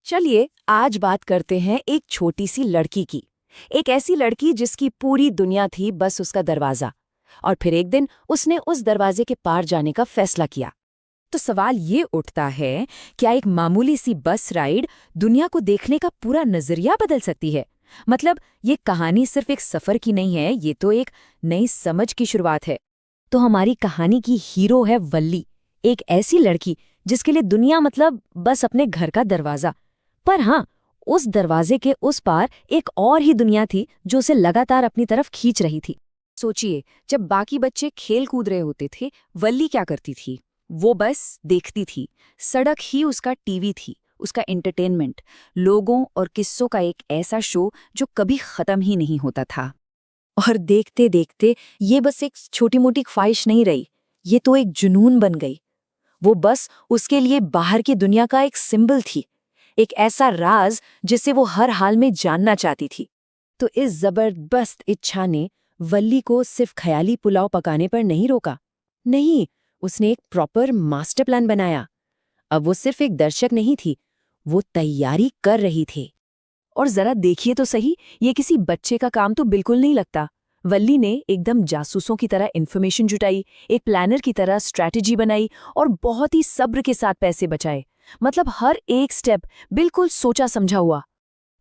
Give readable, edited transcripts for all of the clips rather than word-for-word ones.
चलिए आज बात करते हैं एक छोटी सी लड़की की। एक ऐसी लड़की जिसकी पूरी दुनिया थी बस उसका दरवाजा। और फिर एक दिन उसने उस दरवाजे के पार जाने का फैसला किया। तो सवाल ये उठता है, क्या एक मामूली सी बस राइड दुनिया को देखने का पूरा नजरिया बदल सकती है? मतलब ये कहानी सिर्फ एक सफर की नहीं है, ये तो एक नई समझ की शुरुआत है। तो हमारी कहानी की हीरो है वल्ली, एक ऐसी लड़की जिसके लिए दुनिया मतलब बस अपने घर का दरवाजा। पर हाँ, उस दरवाजे के उस पार एक और ही दुनिया थी जो उसे लगातार अपनी तरफ खींच रही थी। सोचिए, जब बाकी बच्चे खेल कूद रहे होते थे, वल्ली क्या करती थी? वो बस देखती थी। सड़क ही उसका टीवी थी, उसका एंटरटेनमेंट, लोगों और किस्सों का एक ऐसा शो जो कभी खत्म ही नहीं होता था। और देखते देखते ये बस एक छोटी मोटी ख्वाहिश नहीं रही, ये तो एक जुनून बन गई। वो बस उसके लिए बाहर की दुनिया का एक सिंबल थी, एक ऐसा राज जिसे वो हर हाल में जानना चाहती थी। तो इस जबरदस्त इच्छा ने वल्ली को सिर्फ ख्याली पुलाव पकाने पर नहीं रोका। नहीं, उसने एक प्रॉपर मास्टर प्लान बनाया। अब वो सिर्फ एक दर्शक नहीं थी, वो तैयारी कर रही थी। और जरा देखिए तो सही, ये किसी बच्चे का काम तो बिल्कुल नहीं लगता। वल्ली ने एकदम जासूसों की तरह इन्फॉर्मेशन जुटाई, एक प्लानर की तरह स्ट्रैटेजी बनाई और बहुत ही सब्र के साथ पैसे बचाए। मतलब हर एक स्टेप बिल्कुल सोचा समझा हुआ।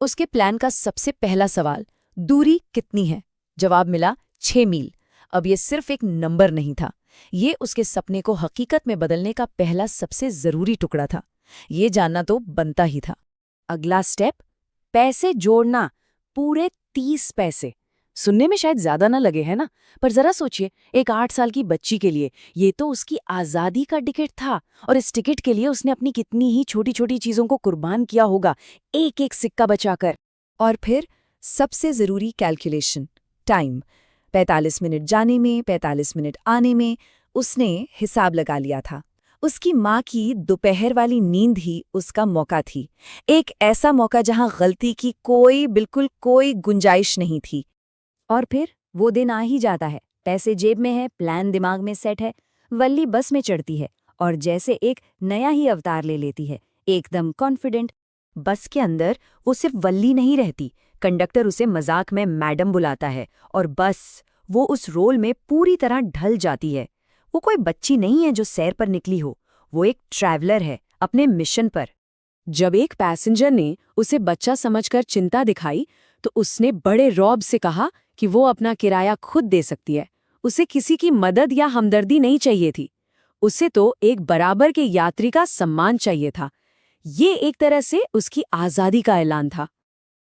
उसके प्लान का सबसे पहला सवाल, दूरी कितनी है? जवाब मिला 6 मील। अब ये सिर्फ एक नंबर नहीं था, ये उसके सपने को हकीकत में बदलने का पहला सबसे जरूरी टुकड़ा था। ये जानना तो बनता ही था। अगला स्टेप, पैसे जोड़ना, पूरे 30 पैसे। सुनने में शायद ज्यादा ना लगे, है ना? पर जरा सोचिए, एक 8 साल की बच्ची के लिए ये तो उसकी आजादी का टिकट था। और इस टिकट के लिए उसने अपनी कितनी ही छोटी छोटी चीजों को कुर्बान किया होगा, एक एक सिक्का बचाकर। और फिर सबसे जरूरी कैलकुलेशन, टाइम। 45 मिनट जाने में, 45 मिनट आने में। उसने हिसाब लगा लिया था। उसकी माँ की दोपहर वाली नींद ही उसका मौका थी। एक ऐसा मौका जहां गलती की बिल्कुल कोई गुंजाइश नहीं थी। और फिर वो दिन आ ही जाता है, पैसे जेब में है, प्लान दिमाग में सेट है। वल्ली बस में चढ़ती है और जैसे एक नया ही अवतार ले लेती है, एकदम कॉन्फिडेंट। बस के अंदर वो सिर्फ वल्ली नहीं रहती, कंडक्टर उसे मजाक में मैडम बुलाता है और बस वो उस रोल में पूरी तरह ढल जाती है। वो कोई बच्ची नहीं है जो सैर पर निकली हो, वो एक ट्रैवलर है अपने मिशन पर। जब एक पैसेंजर ने उसे बच्चा समझकर चिंता दिखाई, तो उसने बड़े रौब से कहा कि वो अपना किराया खुद दे सकती है। उसे किसी की मदद या हमदर्दी नहीं चाहिए थी, उसे तो एक बराबर के यात्री का सम्मान चाहिए था। ये एक तरह से उसकी आज़ादी का ऐलान था।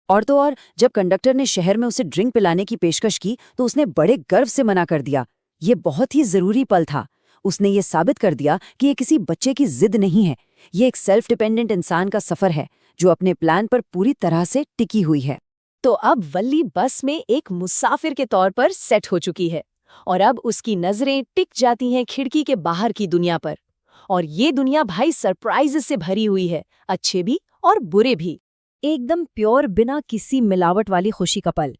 और तो और, जब कंडक्टर ने शहर में उसे ड्रिंक पिलाने की पेशकश की तो उसने बड़े गर्व से मना कर दिया। ये बहुत ही जरूरी पल था। उसने ये साबित कर दिया कि ये किसी बच्चे की जिद नहीं है, ये एक सेल्फ डिपेंडेंट इंसान का सफर है जो अपने प्लान पर पूरी तरह से टिकी हुई है। तो अब वल्ली बस में एक मुसाफिर के तौर पर सेट हो चुकी है और अब उसकी नजरें टिक जाती हैं खिड़की के बाहर की दुनिया पर। और ये दुनिया भाई सरप्राइज से भरी हुई है, अच्छे भी और बुरे भी। एकदम प्योर, बिना किसी मिलावट वाली खुशी का पल।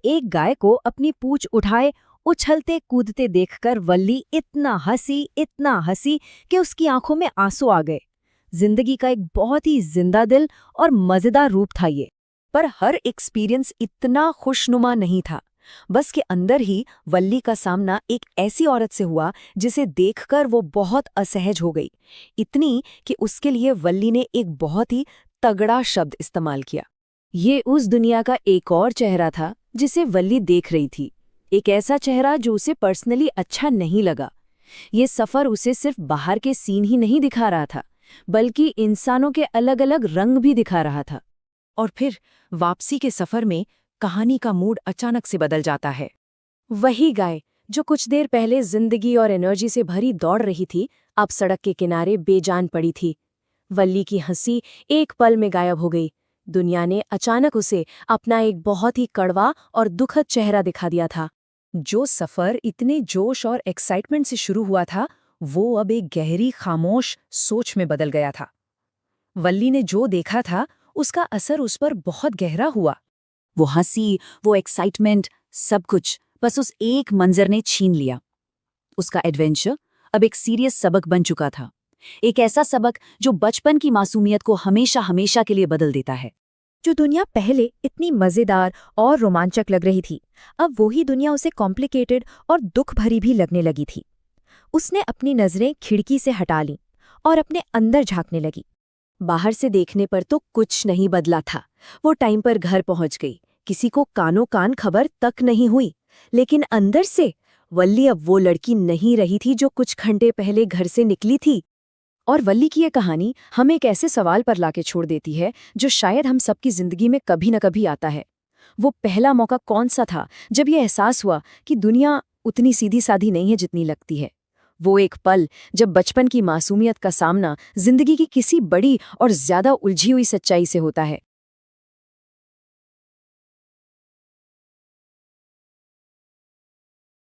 एक गाय को अपनी पूंछ उठाए उछलते कूदते देखकर वल्ली इतना हंसी कि उसकी आंखों में आंसू आ गए। जिंदगी का एक बहुत ही जिंदा दिल और मजेदार रूप था ये। पर हर एक्सपीरियंस इतना खुशनुमा नहीं था। बस के अंदर ही वल्ली का सामना एक ऐसी औरत से हुआ जिसे देखकर वो बहुत असहज हो गई। इतनी कि उसके लिए वल्ली ने एक बहुत ही तगड़ा शब्द इस्तेमाल किया। ये उस दुनिया का एक और चेहरा था जिसे वल्ली देख रही थी, एक ऐसा चेहरा जो उसे पर्सनली अच्छा नहीं लगा। ये सफर उसे सिर्फ बाहर के सीन ही नहीं दिखा रहा था, बल्कि इंसानों के अलग अलग रंग भी दिखा रहा था। और फिर वापसी के सफर में कहानी का मूड अचानक से बदल जाता है। वही गाय जो कुछ देर पहले जिंदगी और एनर्जी से भरी दौड़ रही थी, अब सड़क के किनारे बेजान पड़ी थी। वल्ली की हंसी एक पल में गायब हो गई। दुनिया ने अचानक उसे अपना एक बहुत ही कड़वा और दुखद चेहरा दिखा दिया था। जो सफर इतने जोश और एक्साइटमेंट से शुरू हुआ था, वो अब एक गहरी खामोश सोच में बदल गया था। वल्ली ने जो देखा था उसका असर उस पर बहुत गहरा हुआ। वो हंसी, वो एक्साइटमेंट, सब कुछ बस उस एक मंजर ने छीन लिया। उसका एडवेंचर अब एक सीरियस सबक बन चुका था। एक ऐसा सबक जो बचपन की मासूमियत को हमेशा हमेशा के लिए बदल देता है। जो दुनिया पहले इतनी मजेदार और रोमांचक लग रही थी, अब वही दुनिया उसे कॉम्प्लिकेटेड और दुख भरी भी लगने लगी थी। उसने अपनी नजरें खिड़की से हटा लीं और अपने अंदर झांकने लगी। बाहर से देखने पर तो कुछ नहीं बदला था। वो टाइम पर घर पहुंच गई, किसी को कानो कान खबर तक नहीं हुई। लेकिन अंदर से वल्ली अब वो लड़की नहीं रही थी जो कुछ घंटे पहले घर से निकली थी। और वल्ली की ये कहानी हमें एक ऐसे सवाल पर लाके छोड़ देती है जो शायद हम सबकी जिंदगी में कभी न कभी आता है। वो पहला मौका कौन सा था जब ये एहसास हुआ कि दुनिया उतनी सीधी साधी नहीं है जितनी लगती है। वो एक पल जब बचपन की मासूमियत का सामना जिंदगी की किसी बड़ी और ज्यादा उलझी हुई सच्चाई से होता है।